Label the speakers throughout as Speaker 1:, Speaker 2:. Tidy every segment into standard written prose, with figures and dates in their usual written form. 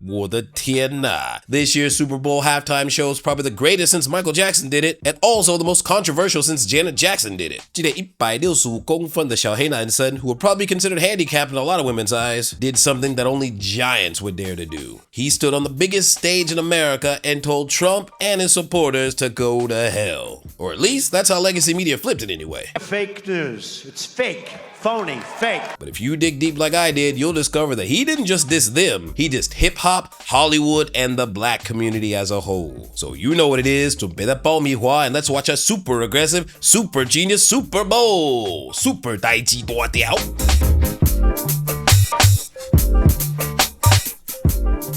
Speaker 1: 我的天哪 This year's Super Bowl halftime show is probably the greatest since Michael Jackson did it, and also the most controversial since Janet Jackson did it. 这个165公分的小黑男生 who would probably be considered handicapped in a lot of women's eyes, did something that only giants would dare to do. He stood on the biggest stage in America and told Trump and his supporters to go to hell. Or at least, that's how legacy media flipped it anyway.
Speaker 2: Fake news. It's fake. Phony, fake.
Speaker 1: But if you dig deep like I did, you'll discover that he didn't just diss them, he dissed hip-hop, Hollywood, and the black community as a whole. So you know what it is, 准备的爆米花, and let's watch a super aggressive, super genius Super Bowl. Super 大鸡大条.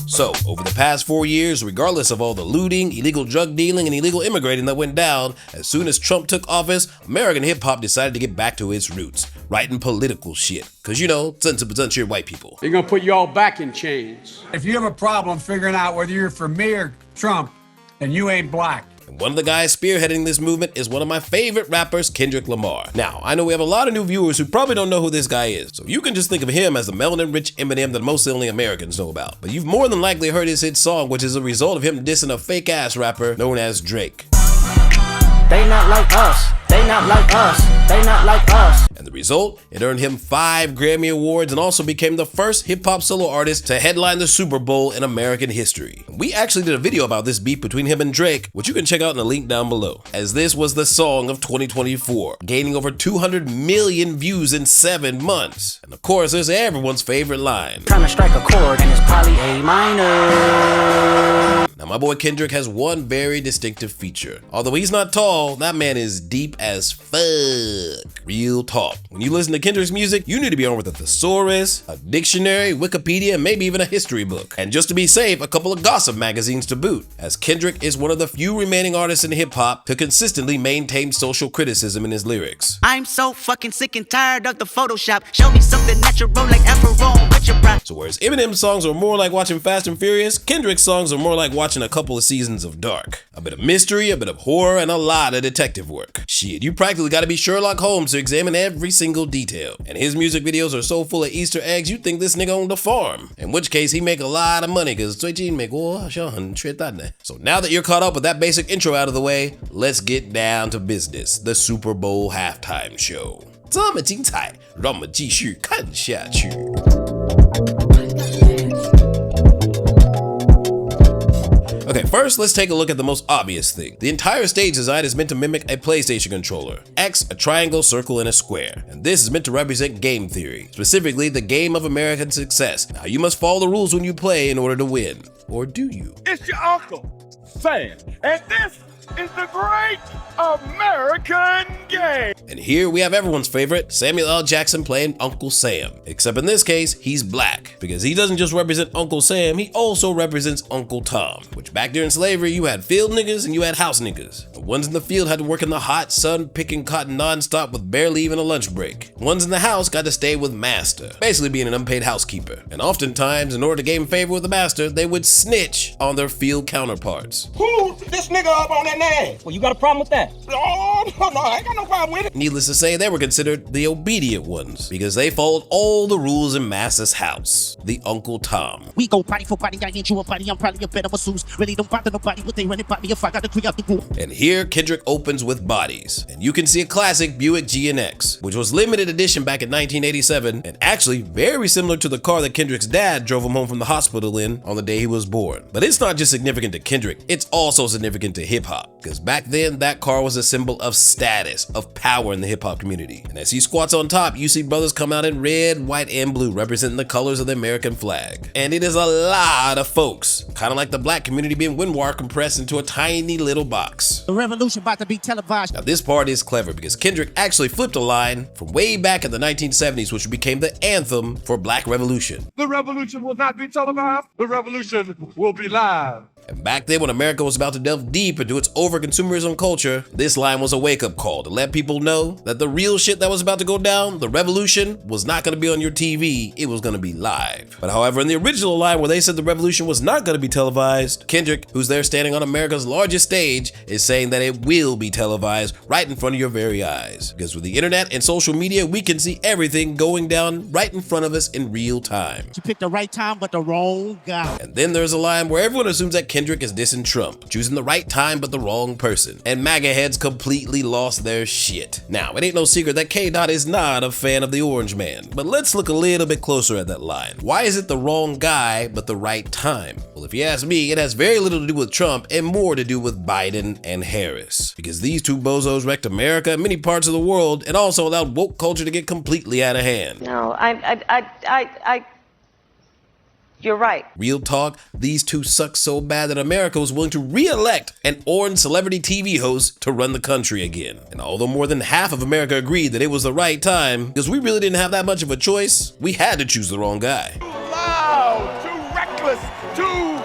Speaker 1: So, over the past 4 years, regardless of all the looting, illegal drug dealing, and illegal immigrating that went down, as soon as Trump took office, American hip-hop decided to get back to its roots, writing political shit. Cause you know, 政治不正确 white people.
Speaker 3: They're gonna put you all back in chains.
Speaker 4: If you have a problem figuring out whether you're for me or Trump, then you ain't black.
Speaker 1: And one of the guys spearheading this movement is one of my favorite rappers, KENDRICK Lamar. Now, I know we have a lot of new viewers who probably don't know who this guy is, so you can just think of him as the melanin-rich Eminem that mostly only Americans know about. But you've more than likely heard his hit song, which is a result of him dissing a fake-ass rapper known as Drake.
Speaker 5: They not like us. They not like us. They not like us.
Speaker 1: And the result, it earned him 5 Grammy Awards and also became the first hip-hop solo artist to headline the Super Bowl in American history. We actually did a video about this beef between him and Drake, which you can check out in the link down below, as this was the song of 2024, gaining over 200 million views in 7 months. And of course, there's everyone's favorite line.
Speaker 5: Trying to strike a chord and it's probably A minor.
Speaker 1: Now, my boy KENDRICK has one very distinctive feature. Although he's not tall, that man is deep as fuck. Real talk. When you listen to KENDRICK's music, you need to be armed with a thesaurus, a dictionary, Wikipedia, and maybe even a history book. And just to be safe, a couple of gossip magazines to boot, as KENDRICK is one of the few remaining artists in hip-hop to consistently maintain social criticism in his lyrics.
Speaker 6: I'm so fucking sick and tired of the Photoshop. Show me something natural like Afro with your pride.
Speaker 1: So whereas Eminem's songs are more like watching Fast and Furious, KENDRICK's songs are more like watching a couple of seasons of Dark. A bit of mystery, a bit of horror, and a lot of detective work. Shit, you practically gotta be Sherlock Holmes to examine every single detail. And his music videos are so full of Easter eggs, you'd think this nigga owned a farm. In which case, he make a lot of money, cause 最近美国好像很缺蛋呢. So now that you're caught up with that basic intro out of the way, let's get down to business, the Super Bowl halftime show. 这么精彩，让我们继续看下去。Okay, first let's take a look at the most obvious thing. The entire stage design is meant to mimic a PlayStation controller. X, a triangle, circle, and a square. And this is meant to represent game theory, specifically the game of American success. Now you must follow the rules when you play in order to win. Or do you?
Speaker 7: It's your uncle, Sam, and this is the great American game.
Speaker 1: And here we have everyone's favorite, Samuel L. Jackson playing Uncle Sam. Except in this case, he's black, because he doesn't just represent Uncle Sam, he also represents Uncle Tom, which back during slavery, you had field niggas and you had house niggas. The ones in the field had to work in the hot sun picking cotton nonstop with barely even a lunch break. The ones in the house got to stay with master, basically being an unpaid housekeeper. And oftentimes, in order to gain favor with the master, they would snitch on their field counterparts.
Speaker 7: Who this nigga up on that name?
Speaker 5: Well, you got a problem with that?
Speaker 7: Oh, no, I ain't got no problem with it.
Speaker 1: Needless to say, they were considered the obedient ones, because they followed all the rules in Master's house, the Uncle Tom.
Speaker 6: We go party for party, I ain't you a party, I'm probably a better masseuse. Really don't bother nobody, but they running by me if I gotta clear out the group.
Speaker 1: And here, KENDRICK opens with Bodies. And you can see a classic Buick GNX, which was limited edition back in 1987, and actually very similar to the car that KENDRICK's dad drove him home from the hospital in on the day he was born. But it's not just significant to KENDRICK, it's also significant to hip-hop, because back then, that car was a symbol of status, of power in the hip-hop community. And as he squats on top, you see brothers come out in red, white, and blue, representing the colors of the American flag. And it is a lot of folks, kind of like the black community being Windwar compressed into a tiny little box.
Speaker 6: The revolution about to be televised.
Speaker 1: Now this part is clever because KENDRICK actually flipped a line from way back in the 1970s, which became the anthem for Black Revolution.
Speaker 7: The revolution will not be televised. The revolution will be live.
Speaker 1: And back then, when America was about to delve deep into its over-consumerism culture, this line was a wake-up call to let people know that the real shit that was about to go down, the revolution, was not going to be on your TV, it was going to be live. But however, in the original line where they said the revolution was not going to be televised? KENDRICK, who's there standing on America's largest stage, is saying that it will be televised right in front of your very eyes. Because with the internet and social media, we can see everything going down right in front of us in real time.
Speaker 6: You picked the right time, but the wrong guy.
Speaker 1: And then there's a line where everyone assumes that KENDRICK is dissing Trump, choosing the right time but the wrong person. And MAGA heads completely lost their shit. Now, it ain't no secret that K-Dot is not a fan of the Orange Man, but let's look a little bit closer at that line. Why is it the wrong guy but the right time? Well, if you ask me, it has very little to do with Trump and more to do with Biden and Harris. Because these two bozos wrecked America and many parts of the world and also allowed woke culture to get completely out of hand.
Speaker 8: No, you're right.
Speaker 1: Real talk, these two suck so bad that America was willing to re-elect an orange celebrity TV host to run the country again. And although more than half of America agreed that it was the right time, because we really didn't have that much of a choice, we had to choose the wrong guy.
Speaker 7: Too loud, too reckless, too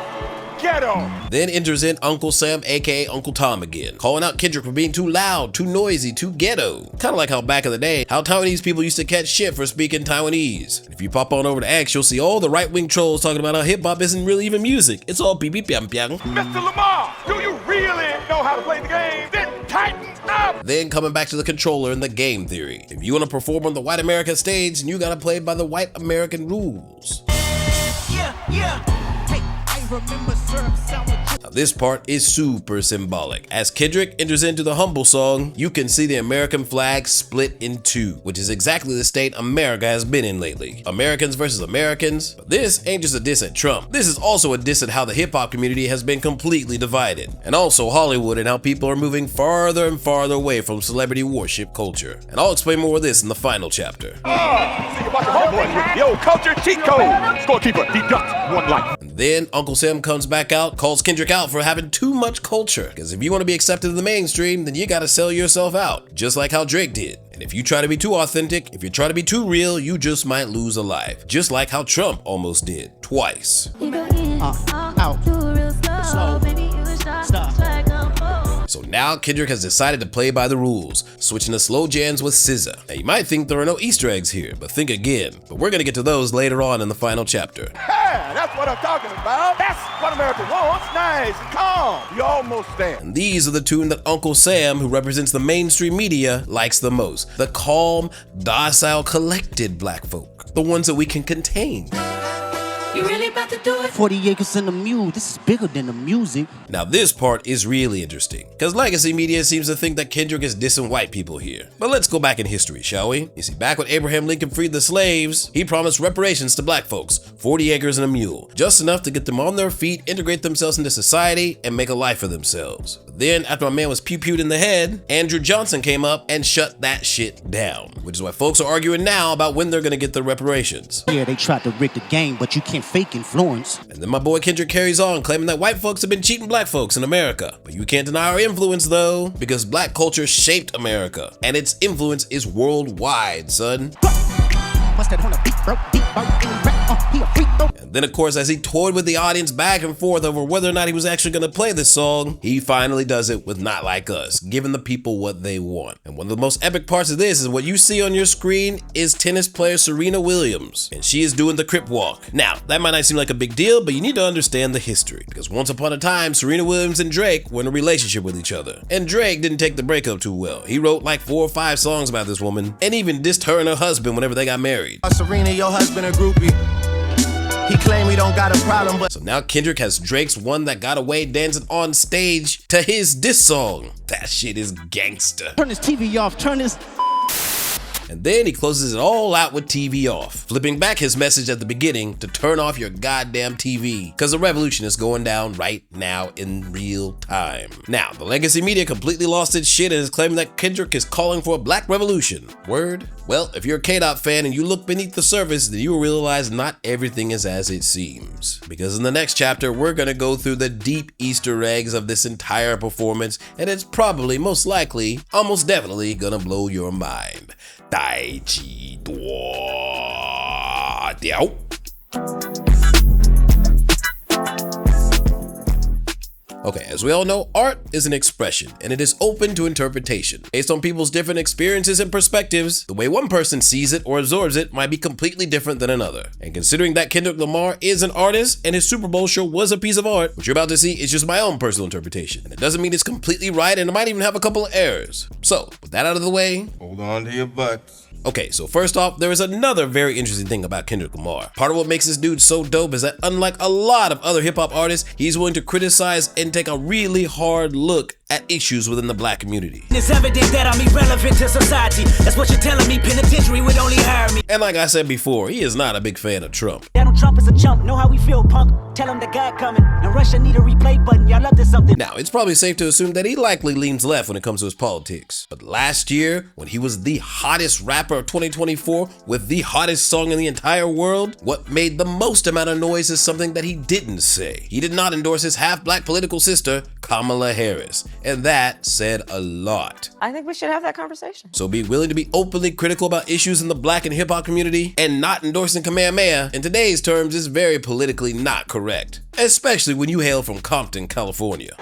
Speaker 7: ghetto.
Speaker 1: Then enters in Uncle Sam, aka Uncle Tom again, calling out KENDRICK for being too loud, too noisy, too ghetto. Kind of like how back in the day, how Taiwanese people used to catch shit for speaking Taiwanese. And if you pop on over to X, you'll see all the right-wing trolls talking about how hip-hop isn't really even music. It's all beep-beep-piang-piang.
Speaker 7: Mr. Lamar, do you really know how to play the game? Then tighten up.
Speaker 1: Then coming back to the controller and the game theory. If you want to perform on the white America stage, then you gotta play by the white American rules. Now this part is super symbolic. As KENDRICK enters into the humble song, you can see the American flag split in two, which is exactly the state America has been in lately. Americans versus Americans. But this ain't just a diss at Trump. This is also a diss at how the hip-hop community has been completely divided. And also Hollywood and how people are moving farther and farther away from celebrity worship culture. And I'll explain more of this in the final chapter.
Speaker 7: See you about your homeboy. Yo, culture cheat code. Scorekeeper, deduct 1 life.
Speaker 1: And then Uncle Sam comes back out, calls KENDRICK out for having too much culture. Because if you want to be accepted in the mainstream, then you gotta sell yourself out. Just like how Drake did. And if you try to be too authentic, if you try to be too real, you just might lose a life. Just like how Trump almost did. Twice. So now KENDRICK has decided to play by the rules, switching to slow jams with SZA. Now you might think there are no Easter eggs here, but think again. But we're gonna get to those later on in the final chapter.
Speaker 7: Yeah, that's what I'm talking about. That's what America wants. Nice and calm. You almost there.
Speaker 1: And these are the tune that Uncle Sam, who represents the mainstream media, likes the most. The calm, docile, collected black folk. The ones that we can contain.
Speaker 6: You really about to do it? 40 acres and a mule. This is bigger than the music.
Speaker 1: Now this part is really interesting, because legacy media seems to think that KENDRICK is dissing white people here. But let's go back in history, shall we? You see, back when Abraham Lincoln freed the slaves, he promised reparations to black folks, 40 acres and a mule, just enough to get them on their feet, integrate themselves into society, and make a life for themselves. But then, after my man was pew-pewed in the head, Andrew Johnson came up and shut that shit down, which is why folks are arguing now about when they're gonna get their reparations.
Speaker 6: Yeah, they tried to rig the game, but you can't fake influence.
Speaker 1: And then my boy KENDRICK carries on, claiming that white folks have been cheating black folks in America. But you can't deny our influence though, because black culture shaped America, and its influence is worldwide, son. And then of course, as he toyed with the audience back and forth over whether or not he was actually gonna play this song, he finally does it with Not Like Us, giving the people what they want. And one of the most epic parts of this is what you see on your screen is tennis player Serena Williams, and she is doing the crip walk. Now, that might not seem like a big deal, but you need to understand the history, because once upon a time, Serena Williams and Drake were in a relationship with each other, and Drake didn't take the breakup too well. He wrote like 4 or 5 songs about this woman, and even dissed her and her husband whenever they got married.
Speaker 9: Serena, your husband a groupie. He claimed we don't got a problem, but
Speaker 1: so now KENDRICK has Drake's One That Got Away dancing on stage to his diss song. That shit is gangster.
Speaker 6: Turn this TV off, turn this.
Speaker 1: And then he closes it all out with TV off, flipping back his message at the beginning to turn off your goddamn TV, because the revolution is going down right now in real time. Now, the legacy media completely lost its shit and is claiming that KENDRICK is calling for a black revolution. Word? Well, if you're a K-Dot fan and you look beneath the surface, then you will realize not everything is as it seems. Because in the next chapter, we're gonna go through the deep Easter eggs of this entire performance, and it's probably, most likely, almost definitely gonna blow your mind. Okay, as we all know, art is an expression, and it is open to interpretation. Based on people's different experiences and perspectives, the way one person sees it or absorbs it might be completely different than another. And considering that Kendrick Lamar is an artist, and his Super Bowl show was a piece of art, what you're about to see is just my own personal interpretation. And it doesn't mean it's completely right, and it might even have a couple of errors. So, with that out of the way,
Speaker 9: Hold on to your butts.
Speaker 1: okay, so first off, there is another very interesting thing about Kendrick Lamar. Part of what makes this dude so dope is that unlike a lot of other hip-hop artists, he's willing to criticize and take a really hard look at issues within the black community.
Speaker 5: It's evident that I'm irrelevant to society. That's what you're telling me. Penitentiary would only hire me.
Speaker 1: And like I said before, he is not a big fan of Trump.
Speaker 5: Donald Trump is a chump. Know how we feel, punk. Tell him the guy coming. And Russia need a replay button. Y'all love this something.
Speaker 1: Now, it's probably safe to assume that he likely leans left when it comes to his politics. But last year, when he was the hottest rapper of 2024 with the hottest song in the entire world, what made the most amount of noise is something that he didn't say. He did not endorse his half-black political sister, Kamala Harris. And that said a lot.
Speaker 8: I think we should have that conversation.
Speaker 1: So be willing to be openly critical about issues in the black and hip hop community and not endorsing Kamehameha in today's terms is very politically not correct, especially when you hail from Compton, California.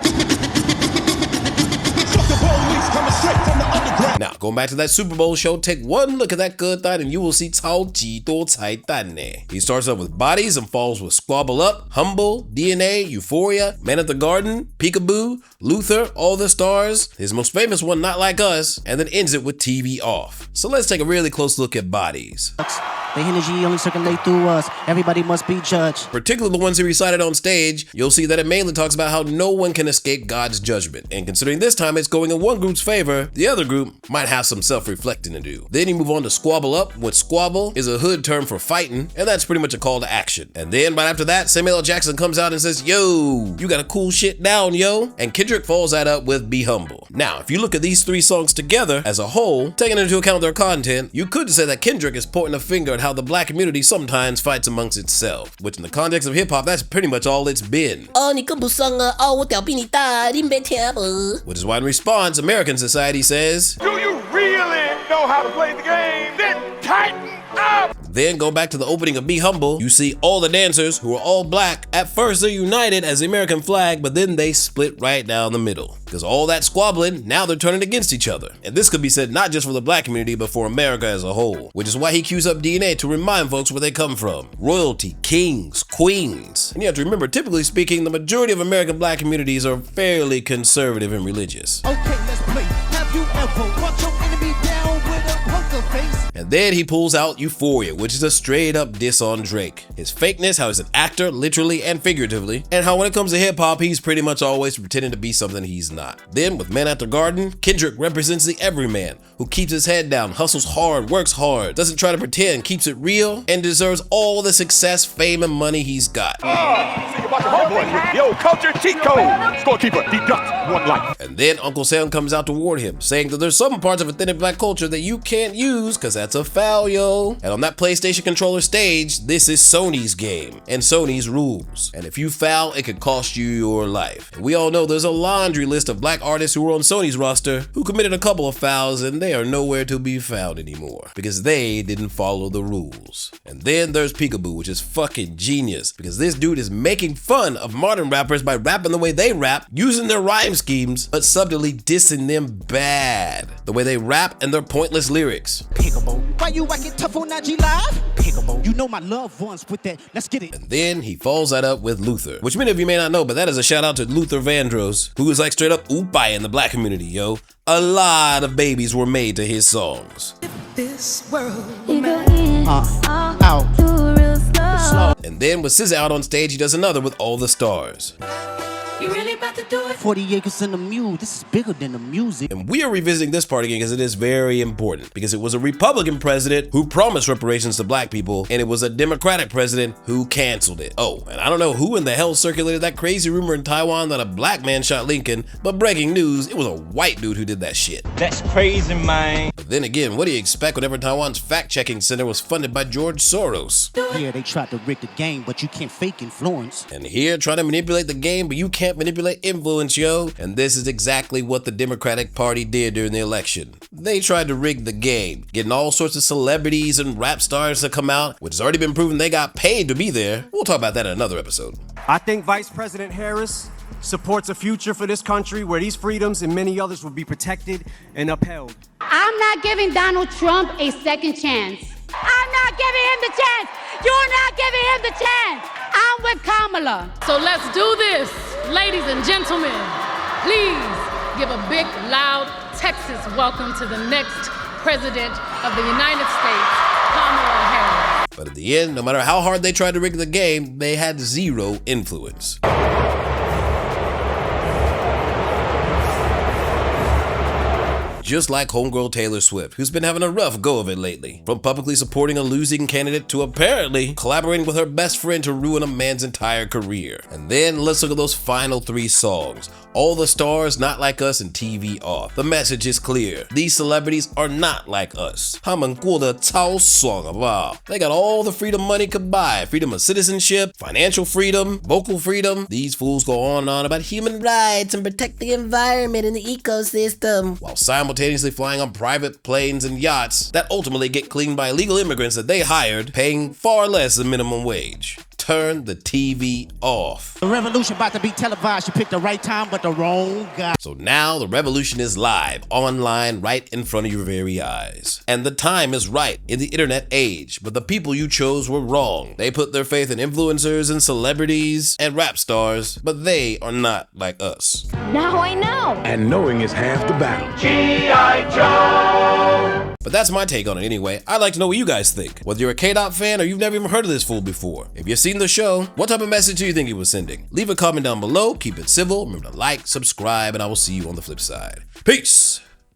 Speaker 1: Now, going back to that Super Bowl show, take one look at that good thought and you will see 超级多彩蛋呢. He starts off with Bodies and falls with Squabble Up, Humble, DNA, Euphoria, Man at the Garden, Peekaboo, Luther, All the Stars, his most famous one, Not Like Us, and then ends it with TV Off. So let's take a really close look at Bodies.
Speaker 6: The energy only circulate through us. Everybody must be judged.
Speaker 1: Particularly the ones he recited on stage, you'll see that it mainly talks about how no one can escape God's judgment. And considering this time it's going in one group's favor, the other group might have some self-reflecting to do. Then you move on to Squabble Up, which squabble is a hood term for fighting, and that's pretty much a call to action. And then right after that, Samuel L. Jackson comes out and says, yo, you got a cool shit down, yo. And Kendrick follows that up with Be Humble. Now, if you look at these three songs together as a whole, taking into account their content, you could say that Kendrick is pointing a finger at how the black community sometimes fights amongst itself, which in the context of hip-hop, that's pretty much all it's been. Which is why in response, American society says,
Speaker 7: Do you really know how to play the game? Then tighten up!
Speaker 1: Then go back to the opening of Be Humble, you see all the dancers who are all black. At first they're united as the American flag, but then they split right down the middle. Because all that squabbling, now they're turning against each other. And this could be said not just for the black community, but for America as a whole. Which is why he cues up DNA to remind folks where they come from. Royalty, kings, queens. And you have to remember, typically speaking, the majority of American black communities are fairly conservative and religious.
Speaker 6: Okay, let's play. Have you ever watched your enemy down with a poker face?
Speaker 1: And then he pulls out Euphoria, which is a straight up diss on Drake. His fakeness, how he's an actor, literally and figuratively, and how when it comes to hip hop, he's pretty much always pretending to be something he's not. Then with Man at the Garden, Kendrick represents the everyman who keeps his head down, hustles hard, works hard, doesn't try to pretend, keeps it real, and deserves all the success, fame, and money he's got.
Speaker 7: See you about your homeboy. Yo, culture cheat code. Scorekeeper, deduct 1 life.
Speaker 1: And then Uncle Sam comes out to warn him, saying that there's some parts of authentic black culture that you can't use because that's a foul, yo. And on that PlayStation controller stage, this is Sony's game and Sony's rules. And if you foul, it could cost you your life. And we all know there's a laundry list of black artists who were on Sony's roster who committed a couple of fouls and they are nowhere to be found anymore because they didn't follow the rules. And then there's Peekaboo, which is fucking genius because this dude is making fun of modern rappers by rapping the way they rap, using their rhyme schemes, but subtly dissing them bad. The way they rap and their pointless lyrics.
Speaker 6: Peekaboo. Why you acting tough on IG Live? Peekaboo. You know my loved ones with that. Let's get it.
Speaker 1: And then he follows that up with Luther, which many of you may not know, but that is a shout out to Luther Vandross, who is like straight up oopie in the black community, yo. A lot of babies were made to his songs.
Speaker 6: This world, out. Slow.
Speaker 1: And then with SZA out on stage, he does another with All the Stars.
Speaker 6: You really about to do it? 40 acres in the mule. This is bigger than the music.
Speaker 1: And we are revisiting this part again because it is very important. Because it was a Republican president who promised reparations to black people, and it was a Democratic president who canceled it. Oh, and I don't know who in the hell circulated that crazy rumor in Taiwan that a black man shot Lincoln, but breaking news, it was a white dude who did that shit.
Speaker 10: That's crazy, man.
Speaker 1: But then again, what do you expect whenever Taiwan's fact-checking center was funded by George Soros?
Speaker 6: Here they tried to rig the game, but you can't fake influence.
Speaker 1: And here, trying to manipulate the game, but you can't manipulate influence, yo. And this is exactly what the Democratic Party did during the election. They tried to rig the game, getting all sorts of celebrities and rap stars to come out, which has already been proven they got paid to be there. We'll talk about that in another episode.
Speaker 11: I think Vice President Harris supports a future for this country where these freedoms and many others will be protected and upheld.
Speaker 12: I'm not giving Donald Trump a second chance. I'm not giving him the chance. You're not giving him the chance. I'm with Kamala.
Speaker 13: So let's do this, ladies and gentlemen. Please give a big, loud Texas welcome to the next president of the United States, Kamala Harris.
Speaker 1: But in the end, no matter how hard they tried to rig the game, they had zero influence. Just like homegirl Taylor Swift, who's been having a rough go of it lately. From publicly supporting a losing candidate to apparently collaborating with her best friend to ruin a man's entire career. And then let's look at those final 3 songs. All the stars not like us and TV off. The message is clear. These celebrities are not like us. 他们过得超爽，好不好? They got all the freedom money could buy. Freedom of citizenship, financial freedom, vocal freedom. These fools go on and on about human rights and protect the environment and the ecosystem, while simultaneously flying on private planes and yachts that ultimately get cleaned by illegal immigrants that they hired, paying far less than minimum wage. Turn the TV off.
Speaker 6: The revolution about to be televised. You picked the right time, but the wrong guy.
Speaker 1: So now the revolution is live, online, right in front of your very eyes. And the time is right in the internet age, but the people you chose were wrong. They put their faith in influencers and celebrities and rap stars, but they are not like us.
Speaker 12: Now I know.
Speaker 7: And knowing is half the battle. G.I. Joe!
Speaker 1: But that's my take on it anyway. I'd like to know what you guys think. Whether you're a K-Dot fan or you've never even heard of this fool before. If you've seen the show, what type of message do you think he was sending? Leave a comment down below, keep it civil, remember to like, subscribe, and I will see you on the flip side. Peace!